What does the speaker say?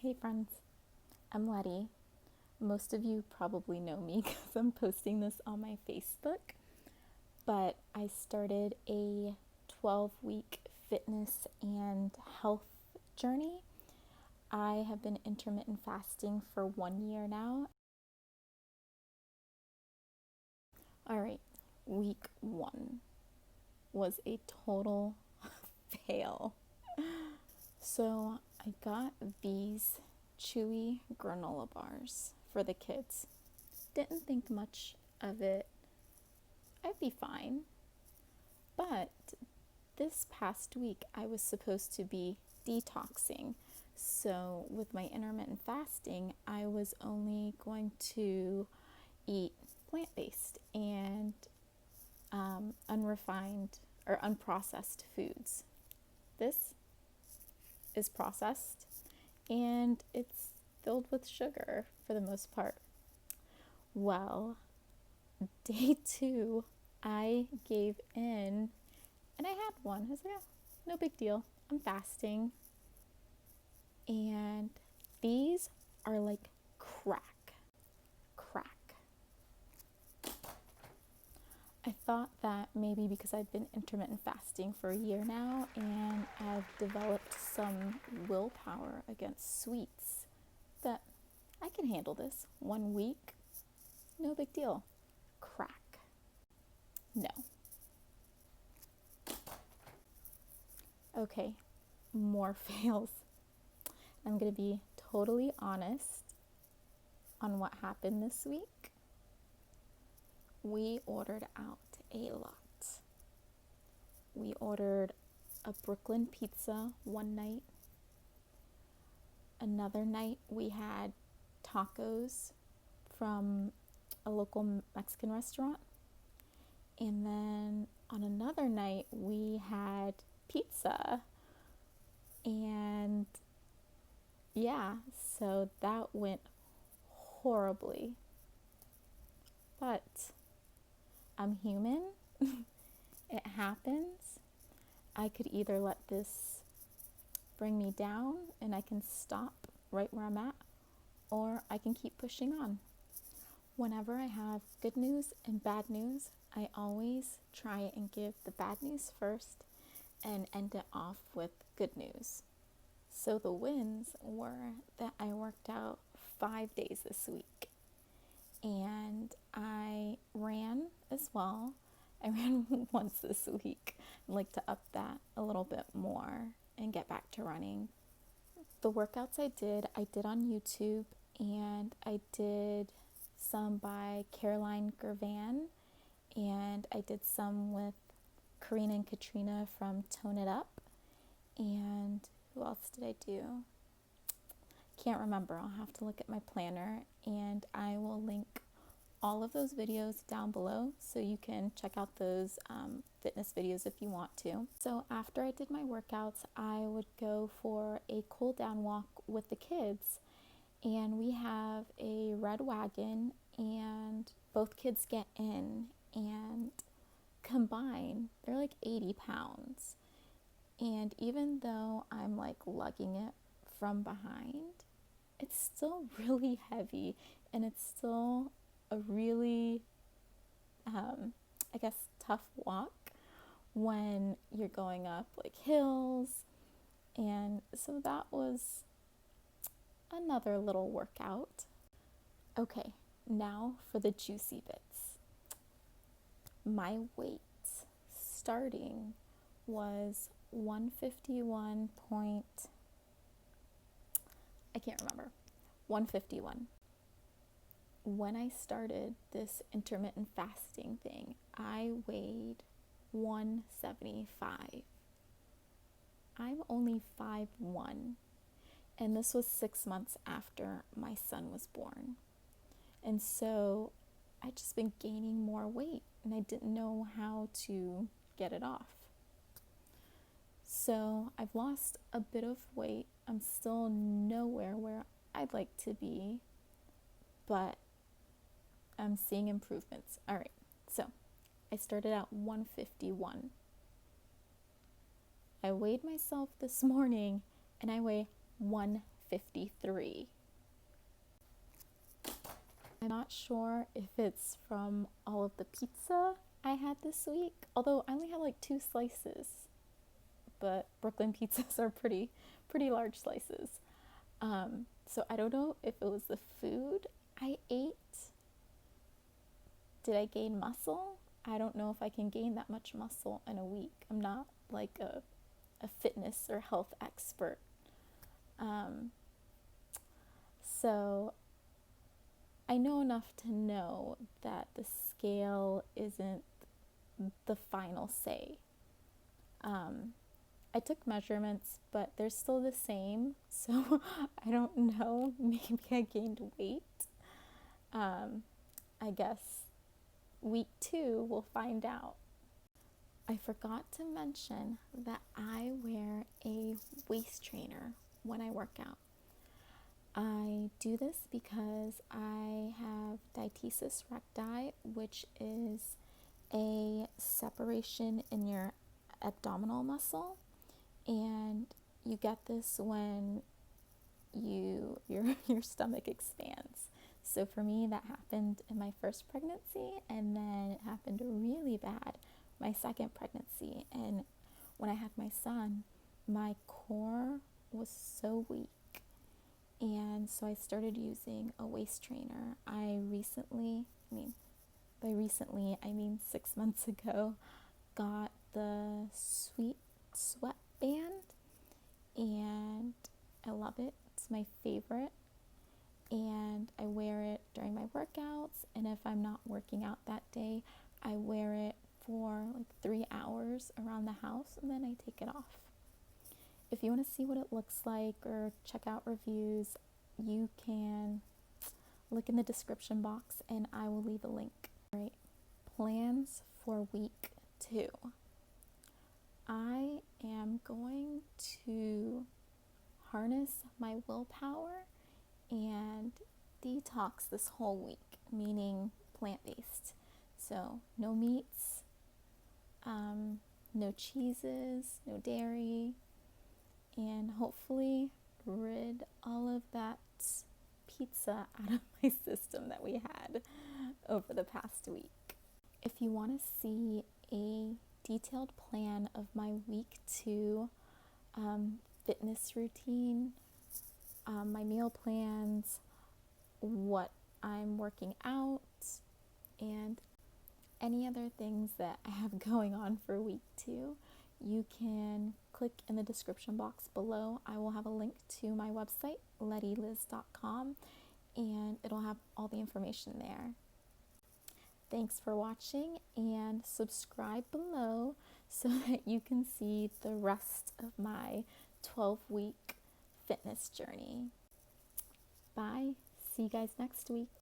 Hey friends, I'm Letty. Most of you probably know me because I'm posting this on my Facebook, but I started a 12-week fitness and health journey. I have been intermittent fasting for 1 year now. All right, week 1 was a total fail. So I got these chewy granola bars for the kids. Didn't think much of it. I'd be fine. But this past week, I was supposed to be detoxing. So, with my intermittent fasting, I was only going to eat plant based and unrefined or unprocessed foods. This is processed and it's filled with sugar for the most part. Well, day 2, I gave in and I had one. I was like, oh, no big deal. I'm fasting. And these are like crack. I thought that maybe because I've been intermittent fasting for a year now and I've developed some willpower against sweets, that I can handle this. 1 week, no big deal. Crack. No. Okay, more fails. I'm going to be totally honest on what happened this week. We ordered out a lot. We ordered a Brooklyn pizza one night. Another night we had tacos from a local Mexican restaurant. And then on another night we had pizza. And yeah, so that went horribly. But I'm human. It happens. I could either let this bring me down and I can stop right where I'm at, or I can keep pushing on. Whenever I have good news and bad news, I always try and give the bad news first and end it off with good news. So the wins were that I worked out 5 days this week and I ran as well. I ran once this week. I'd like to up that a little bit more and get back to running. The workouts I did on YouTube, and I did some by Caroline Gervan, and I did some with Karina and Katrina from Tone It Up. And who else did I do? Can't remember. I'll have to look at my planner, and I will link all of those videos down below so you can check out those fitness videos if you want to. So after I did my workouts, I would go for a cool down walk with the kids, and we have a red wagon and both kids get in, and combined they're like 80 pounds. And even though I'm like lugging it from behind, it's still really heavy, and it's still a really, I guess, tough walk when you're going up like hills. And so that was another little workout. Okay, now for the juicy bits. My weight starting was 151 point, I can't remember, 151. When I started this intermittent fasting thing, I weighed 175. I'm only 5'1", and this was 6 months after my son was born. And so I'd just been gaining more weight, and I didn't know how to get it off. So I've lost a bit of weight. I'm still nowhere where I'd like to be, but I'm seeing improvements. All right, so I started at 151. I weighed myself this morning and I weigh 150. 53. I'm not sure if it's from all of the pizza I had this week, although I only had like 2 slices, but Brooklyn pizzas are pretty large slices. So I don't know if it was the food I ate. Did I gain muscle? I don't know if I can gain that much muscle in a week. I'm not like a fitness or health expert. So I know enough to know that the scale isn't the final say. I took measurements, but they're still the same, so I don't know. Maybe I gained weight. I guess week 2 we'll find out. I forgot to mention that I wear a waist trainer when I work out. I do this because I have diathesis recti, which is a separation in your abdominal muscle, and you get this when your stomach expands. So for me, that happened in my first pregnancy, and then it happened really bad my second pregnancy. And when I had my son, my core was so weak, and so I started using a waist trainer. By recently, I mean 6 months ago, got the Sweet Sweat Band, and I love it. It's my favorite, and I wear it during my workouts, and if I'm not working out that day, I wear it for like 3 hours around the house, and then I take it off. If you want to see what it looks like or check out reviews, you can look in the description box and I will leave a link. All right, plans for week 2. I am going to harness my willpower and detox this whole week, meaning plant-based. So no meats, no cheeses, no dairy, and hopefully rid all of that pizza out of my system that we had over the past week. If you want to see a detailed plan of my week 2 fitness routine, my meal plans, what I'm working out, and any other things that I have going on for week 2, you can click in the description box below. I will have a link to my website, lettyliz.com, and it'll have all the information there. Thanks for watching, and subscribe below so that you can see the rest of my 12-week fitness journey. Bye. See you guys next week.